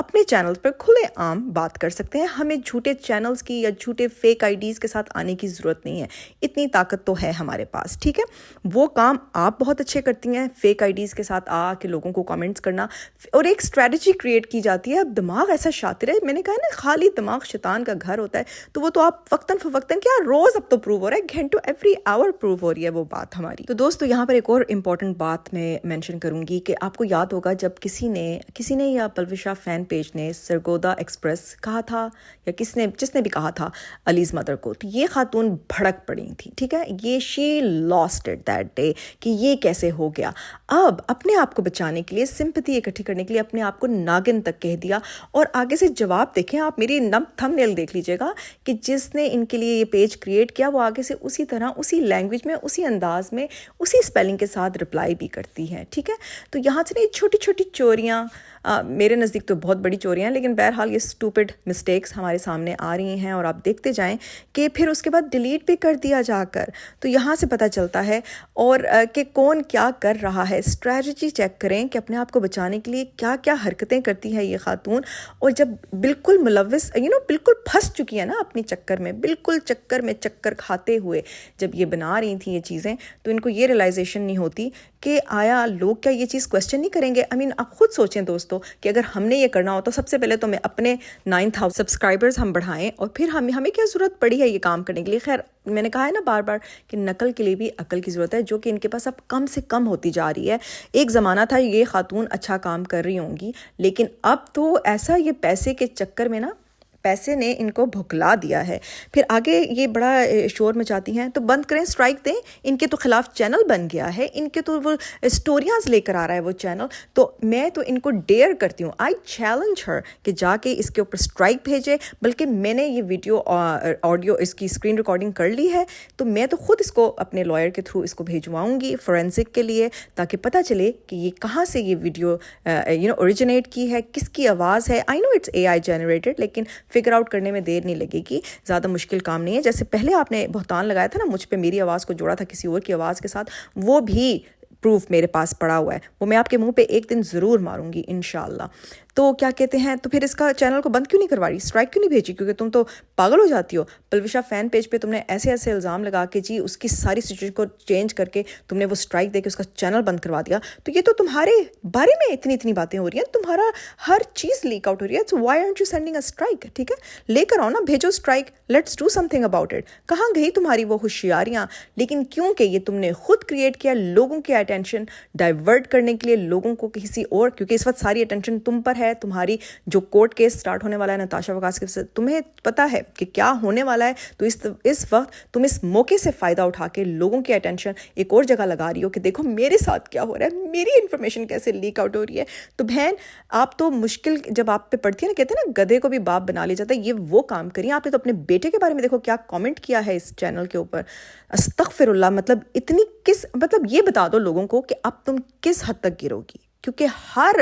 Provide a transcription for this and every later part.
اپنے چینل پر کھلے عام بات کر سکتے ہیں. ہمیں جھوٹے چینلز کی یا جھوٹے فیک آئی ڈیز کے ساتھ آنے کی ضرورت نہیں ہے. اتنی طاقت تو ہے ہمارے پاس. ٹھیک ہے, وہ کام آپ بہت اچھے کرتی ہیں, فیک آئی ڈیز کے ساتھ آ کے لوگوں کو کامنٹس کرنا, اور ایک اسٹریٹجی کریٹ کی جاتی ہے. اب دماغ ایسا شاطر ہے, میں نے کہا نا خالی دماغ شیطان کا گھر ہوتا ہے, تو وہ تو آپ وقتاً فوقتاً کیا روز اب تو پروو ہو رہا ہے, گھنٹوں ایوری آور پروو ہو رہی ہے وہ بات ہماری. تو دوستو یہاں پر ایک اور امپورٹنٹ بات میں مینشن کروں گی کہ آپ کو یاد ہوگا جب کسی نے یا پلوشا فین پیج نے سرگودا ایکسپریس کہا تھا, یا جس نے بھی کہا تھا علیز مدر کو, تو یہ خاتون بھڑک پڑی تھی. ٹھیک ہے, یہ she lost it that day کہ یہ کیسے ہو گیا. اب اپنے آپ کو بچانے کے لیے, سمپتھی اکٹھی کرنے کے لیے اپنے آپ کو ناگن تک کہہ دیا, اور آگے سے جواب دیکھیں آپ, میری تھم نیل دیکھ لیجئے گا کہ جس نے ان کے لیے یہ پیج کریٹ کیا وہ آگے سے اسی طرح, اسی لینگویج میں, اسی انداز میں, اسی اسپیلنگ کے ساتھ رپلائی بھی کرتی ہے. ٹھیک ہے, تو یہاں سے نا چھوٹی چھوٹی چوریاں, میرے نزدیک تو بہت بڑی چوریاں ہیں, لیکن بہرحال یہ اسٹوپڈ مسٹیکس ہمارے سامنے آ رہی ہیں, اور آپ دیکھتے جائیں کہ پھر اس کے بعد ڈیلیٹ بھی کر دیا جا کر. تو یہاں سے پتہ چلتا ہے اور کہ کون کیا کر رہا ہے. اسٹریٹجی چیک کریں کہ اپنے آپ کو بچانے کے لیے کیا کیا حرکتیں کرتی ہے یہ خاتون, اور جب بالکل ملوث بالکل پھنس چکی ہے نا اپنی چکر میں, بالکل چکر میں چکر کھاتے ہوئے جب یہ بنا رہی تھیں یہ چیزیں, تو ان کو یہ ریلائزیشن نہیں ہوتی کہ آیا لوگ کیا یہ چیز کویسچن نہیں کریں گے. آپ خود سوچیں دوستو کہ اگر ہم نے یہ کرنا ہو تو سب سے پہلے تو میں اپنے 9000 سبسکرائبرز ہم بڑھائیں, اور پھر ہمیں کیا ضرورت پڑی ہے یہ کام کرنے کے لیے. خیر میں نے کہا ہے نا بار بار کہ نقل کے لیے بھی عقل کی ضرورت ہے, جو کہ ان کے پاس اب کم سے کم ہوتی جا رہی ہے. ایک زمانہ تھا یہ خاتون اچھا کام کر رہی ہوں گی, لیکن اب تو ایسا یہ پیسے کے چکر میں نا پیسے نے ان کو بھکلا دیا ہے. پھر آگے یہ بڑا شور مچاتی ہیں, تو بند کریں, سٹرائک دیں. ان کے تو خلاف چینل بن گیا ہے, ان کے تو وہ سٹوریاں لے کر آ رہا ہے وہ چینل. تو میں تو ان کو ڈیئر کرتی ہوں, آئی چیلنج ہر کہ جا کے اس کے اوپر سٹرائک بھیجے. بلکہ میں نے یہ ویڈیو آڈیو اس کی اسکرین ریکارڈنگ کر لی ہے, تو میں تو خود اس کو اپنے لائر کے تھرو اس کو بھیجواؤں گی فورینسک کے لیے, تاکہ پتہ چلے کہ یہ کہاں سے یہ ویڈیو اوریجنیٹ کی ہے, کس کی آواز ہے. آئی نو اٹس اے آئی جنریٹڈ, لیکن فگر آؤٹ کرنے میں دیر نہیں لگے گی, زیادہ مشکل کام نہیں ہے. جیسے پہلے آپ نے بہتان لگایا تھا نا مجھ پہ, میری آواز کو جوڑا تھا کسی اور کی آواز کے ساتھ, وہ بھی پروف میرے پاس پڑا ہوا ہے, وہ میں آپ کے منہ پہ ایک دن ضرور ماروں گی انشاءاللہ. تو کیا کہتے ہیں, تو پھر اس کا چینل کو بند کیوں نہیں کروا رہی, اسٹرائک کیوں نہیں بھیجی, کیونکہ تم تو پاگل ہو جاتی ہو. پلوشا فین پیج پہ تم نے ایسے ایسے الزام لگا کے جی اس کی ساری سچویشن کو چینج کر کے تم نے وہ اسٹرائک دے کے اس کا چینل بند کروا دیا. تو یہ تو تمہارے بارے میں اتنی باتیں ہو رہی ہیں, تمہارا ہر چیز لیک آؤٹ ہو رہی ہے. So why aren't you sending a strike. ٹھیک ہے, لے کر آؤ نا, بھیجو strike, let's do some thing about it. کہاں گئی تمہاری وہ ہوشیاریاں؟ لیکن کیونکہ یہ تم نے خود کریٹ کیا لوگوں کی اٹینشن ڈائیورٹ کرنے کے لیے, لوگوں کو کسی اور, کیونکہ اس وقت ساری اٹینشن تم پر ہے. تمہاری جو کورٹ کیس سٹارٹ ہونے والا ہے نتاشا وکاس کے سے, تمہیں پتا ہے کہ کیا ہونے والا ہے. تو اس وقت تم اس موقع سے فائدہ اٹھا کے لوگوں کی اٹینشن ایک اور جگہ لگا رہی ہو کہ دیکھو میرے ساتھ کیا ہو رہا ہے, میری انفارمیشن کیسے لیک آؤٹ ہو رہی ہے. تو بہن آپ تو مشکل جب آپ پہ پڑتی ہے نا, کہتے ہیں نا گدھے کو بھی باپ بنا لیا جاتا ہے, یہ وہ کام کریے. آپ نے تو اپنے بیٹے کے بارے میں دیکھو کیا کامنٹ کیا ہے اس چینل کے اوپر, استغفر اللہ. مطلب یہ بتا دو لوگوں کو کہ اب تم کس حد تک گرو گی, کیونکہ ہر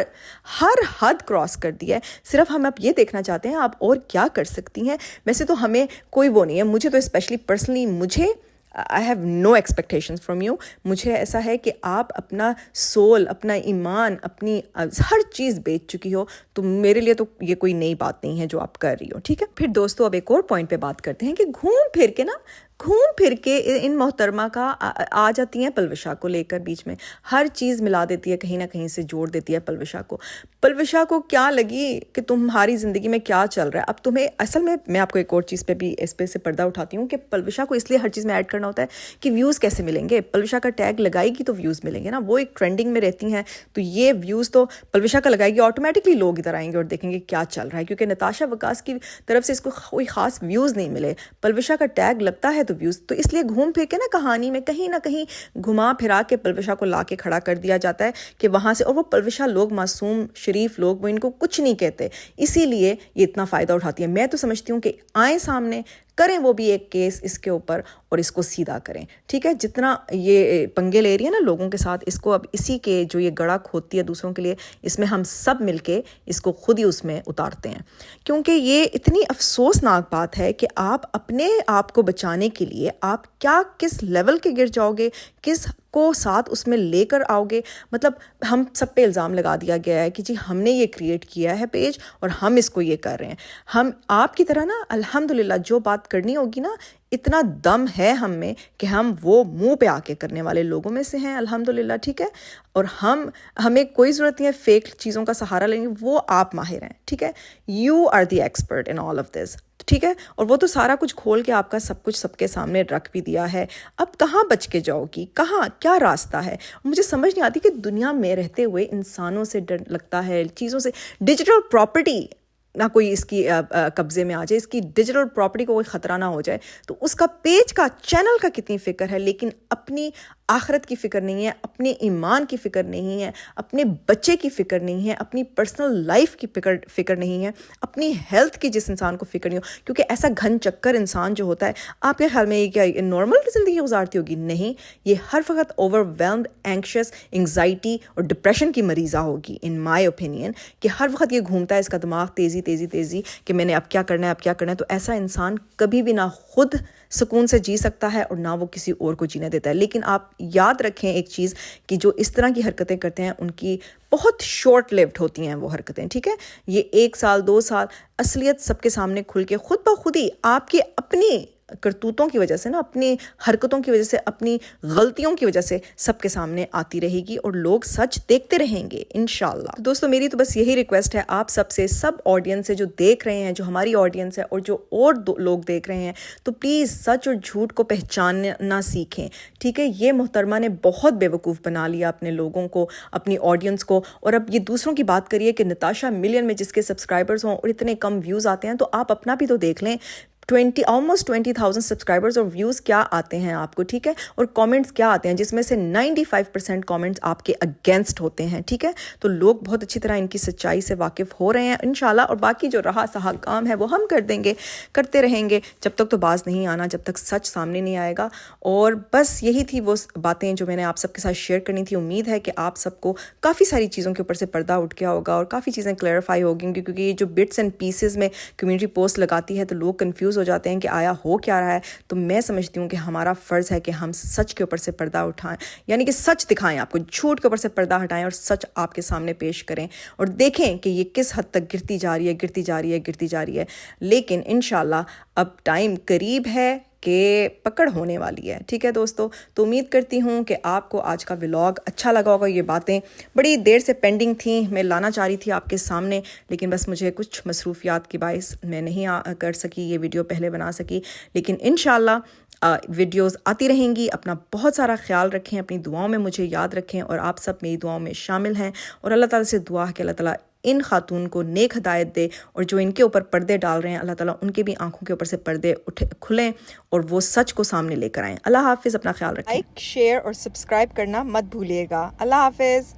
حد کراس کر دی ہے. صرف ہم اب یہ دیکھنا چاہتے ہیں آپ اور کیا کر سکتی ہیں. ویسے تو ہمیں کوئی وہ نہیں ہے, مجھے تو اسپیشلی پرسنلی مجھے I have no expectations from you. مجھے ایسا ہے کہ آپ اپنا سول, اپنا ایمان, اپنی ہر چیز بیچ چکی ہو, تو میرے لیے تو یہ کوئی نئی بات نہیں ہے جو آپ کر رہی ہو. ٹھیک ہے, پھر دوستو اب ایک اور پوائنٹ پہ بات کرتے ہیں کہ گھوم پھر کے ان محترمہ کا آ جاتی ہیں پلوشا کو لے کر بیچ میں, ہر چیز ملا دیتی ہے, کہیں نہ کہیں سے جوڑ دیتی ہے پلوشا کو. پلوشا کو کیا لگی کہ تمہاری زندگی میں کیا چل رہا ہے. اب تمہیں اصل میں آپ کو ایک اور چیز پہ بھی اس پہ سے پردہ اٹھاتی ہوں کہ پلوشا کو اس لیے ہر چیز میں ایڈ کرنا ہوتا ہے کہ ویوز کیسے ملیں گے. پلوشا کا ٹیگ لگائے گی تو ویوز ملیں گے نا, وہ ایک ٹرینڈنگ میں رہتی ہیں, تو یہ ویوز تو پلوشا کا لگائے گی, آٹومیٹکلی لوگ ادھر آئیں گے اور دیکھیں گے کیا چل رہا ہے. کیونکہ نتاشا وکاس کی طرف سے اس کو کوئی خاص ویوز نہیں ملے, پلوشا کا ٹیگ لگتا ہے تو ویوز, تو اس لیے گھوم پھر کے نا کہانی میں کہیں نہ کہیں گھما پھرا کے پلوشا کو لا کے کھڑا کر دیا جاتا ہے کہ وہاں سے, اور وہ پلوشا لوگ معصوم شریف لوگ, وہ ان کو کچھ نہیں کہتے, اسی لیے یہ اتنا فائدہ اٹھاتی ہے. میں تو سمجھتی ہوں کہ آئیں سامنے کریں وہ بھی ایک کیس اس کے اوپر اور اس کو سیدھا کریں. ٹھیک ہے, جتنا یہ پنگے لے رہی ہے نا لوگوں کے ساتھ, اس کو اب اسی کے جو یہ گڑا کھودتی ہے دوسروں کے لیے, اس میں ہم سب مل کے اس کو خود ہی اس میں اتارتے ہیں. کیونکہ یہ اتنی افسوسناک بات ہے کہ آپ اپنے آپ کو بچانے کے لیے آپ کیا کس لیول کے گر جاؤ گے, کس کو ساتھ اس میں لے کر آؤ گے. مطلب ہم سب پہ الزام لگا دیا گیا ہے کہ جی ہم نے یہ کریٹ کیا ہے پیج اور ہم اس کو یہ کر رہے ہیں. ہم آپ کی طرح نا الحمدللہ جو بات کرنی ہوگی نا, اتنا دم ہے ہم میں کہ ہم وہ منہ پہ آ کے کرنے والے لوگوں میں سے ہیں الحمدللہ, ٹھیک ہے. اور ہمیں کوئی ضرورت نہیں ہے فیک چیزوں کا سہارا لیں گے, وہ آپ ماہر ہیں, ٹھیک ہے. You are the expert in all of this, ٹھیک ہے. اور وہ تو سارا کچھ کھول کے آپ کا سب کچھ سب کے سامنے رکھ بھی دیا ہے. اب کہاں بچ کے جاؤ گی, کہاں کیا راستہ ہے؟ مجھے سمجھ نہیں آتی کہ دنیا میں رہتے ہوئے انسانوں سے ڈر لگتا ہے, چیزوں سے. ڈیجیٹل پراپرٹی نہ کوئی اس کی قبضے میں آ جائے, اس کی ڈیجیٹل پراپرٹی کو کوئی خطرہ نہ ہو جائے, تو اس کا پیج کا چینل کا کتنی فکر ہے, لیکن اپنی آخرت کی فکر نہیں ہے, اپنے ایمان کی فکر نہیں ہے, اپنے بچے کی فکر نہیں ہے, اپنی پرسنل لائف کی فکر نہیں ہے, اپنی ہیلتھ کی جس انسان کو فکر نہیں ہو. کیونکہ ایسا گھن چکر انسان جو ہوتا ہے, آپ کے خیال میں یہ کیا نارمل زندگی گزارتی ہوگی؟ نہیں, یہ ہر وقت اوور ویلمڈ, اینکشس, انگزائٹی اور ڈپریشن کی مریضہ ہوگی ان مائی اوپینین, کہ ہر وقت یہ گھومتا ہے اس کا دماغ تیزی تیزی تیزی کہ میں نے اب کیا کرنا ہے, اب کیا کرنا ہے. تو ایسا انسان کبھی بھی نہ خود سکون سے جی سکتا ہے اور نہ وہ کسی اور کو جینے دیتا ہے. لیکن آپ یاد رکھیں ایک چیز, کہ جو اس طرح کی حرکتیں کرتے ہیں ان کی بہت شارٹ لیوڈ ہوتی ہیں وہ حرکتیں, ٹھیک ہے. یہ 1 سال 2 سال, اصلیت سب کے سامنے کھل کے خود بخود ہی آپ کی اپنی کرتوتوں کی وجہ سے نا, اپنی حرکتوں کی وجہ سے, اپنی غلطیوں کی وجہ سے سب کے سامنے آتی رہے گی اور لوگ سچ دیکھتے رہیں گے انشاءاللہ. دوستو میری تو بس یہی ریکویسٹ ہے آپ سب سے, سب آڈینس سے جو دیکھ رہے ہیں, جو ہماری آڈینس ہے اور جو اور لوگ دیکھ رہے ہیں, تو پلیز سچ اور جھوٹ کو پہچاننا سیکھیں, ٹھیک ہے. یہ محترمہ نے بہت بیوقوف بنا لیا اپنے لوگوں کو, اپنی آڈینس کو. اور اب یہ دوسروں کی بات کریے کہ نتاشا ملین میں جس کے سبسکرائبرز ہوں اور اتنے کم ویوز آتے ہیں, تو آپ اپنا بھی تو دیکھ لیں. almost 20,000 سبسکرائبرز اور ویوز کیا آتے ہیں آپ کو, ٹھیک ہے. اور کامنٹس کیا آتے ہیں, جس میں سے 95% کامنٹس آپ کے اگینسٹ ہوتے ہیں, ٹھیک ہے. تو لوگ بہت اچھی طرح ان کی سچائی سے واقف ہو رہے ہیں انشاءاللہ. اور باقی جو رہا سہا کام ہے وہ ہم کر دیں گے, کرتے رہیں گے جب تک تو باز نہیں آنا, جب تک سچ سامنے نہیں آئے گا. اور بس یہی تھی وہ باتیں جو میں نے آپ سب کے ساتھ شیئر کرنی تھی. امید ہے کہ آپ سب کو کافی ساری چیزوں کے اوپر سے پردہ اٹھ گیا ہوگا اور کافی چیزیں کلیئرفائی ہوگی, کیونکہ یہ جو بٹس اینڈ پیسز میں کمیونٹی پوسٹ لگاتی ہے تو لوگ کنفیوز ہو جاتے ہیں کہ آیا ہو کیا رہا ہے. تو میں سمجھتی ہوں کہ ہمارا فرض ہے کہ ہم سچ کے اوپر سے پردہ اٹھائیں, یعنی کہ سچ دکھائیں آپ کو, جھوٹ کے اوپر سے پردہ ہٹائیں اور سچ آپ کے سامنے پیش کریں, اور دیکھیں کہ یہ کس حد تک گرتی جا رہی ہے, گرتی جا رہی ہے, گرتی جا رہی ہے. لیکن انشاءاللہ اب ٹائم قریب ہے کہ پکڑ ہونے والی ہے, ٹھیک ہے دوستو. تو امید کرتی ہوں کہ آپ کو آج کا ولاگ اچھا لگا ہوگا. یہ باتیں بڑی دیر سے پینڈنگ تھیں, میں لانا چاہ رہی تھی آپ کے سامنے, لیکن بس مجھے کچھ مصروفیات کے باعث میں نہیں کر سکی, یہ ویڈیو پہلے بنا سکی. لیکن انشاءاللہ ویڈیوز آتی رہیں گی. اپنا بہت سارا خیال رکھیں, اپنی دعاؤں میں مجھے یاد رکھیں, اور آپ سب میری دعاؤں میں شامل ہیں. اور اللہ تعالیٰ سے دعا ہے کہ اللہ تعالیٰ ان خاتون کو نیک ہدایت دے, اور جو ان کے اوپر پردے ڈال رہے ہیں اللہ تعالیٰ ان کے بھی آنکھوں کے اوپر سے پردے کھلیں اور وہ سچ کو سامنے لے کر آئیں. اللہ حافظ, اپنا خیال رکھیں. لائک, شیئر اور سبسکرائب کرنا مت بھولیے گا. اللہ حافظ.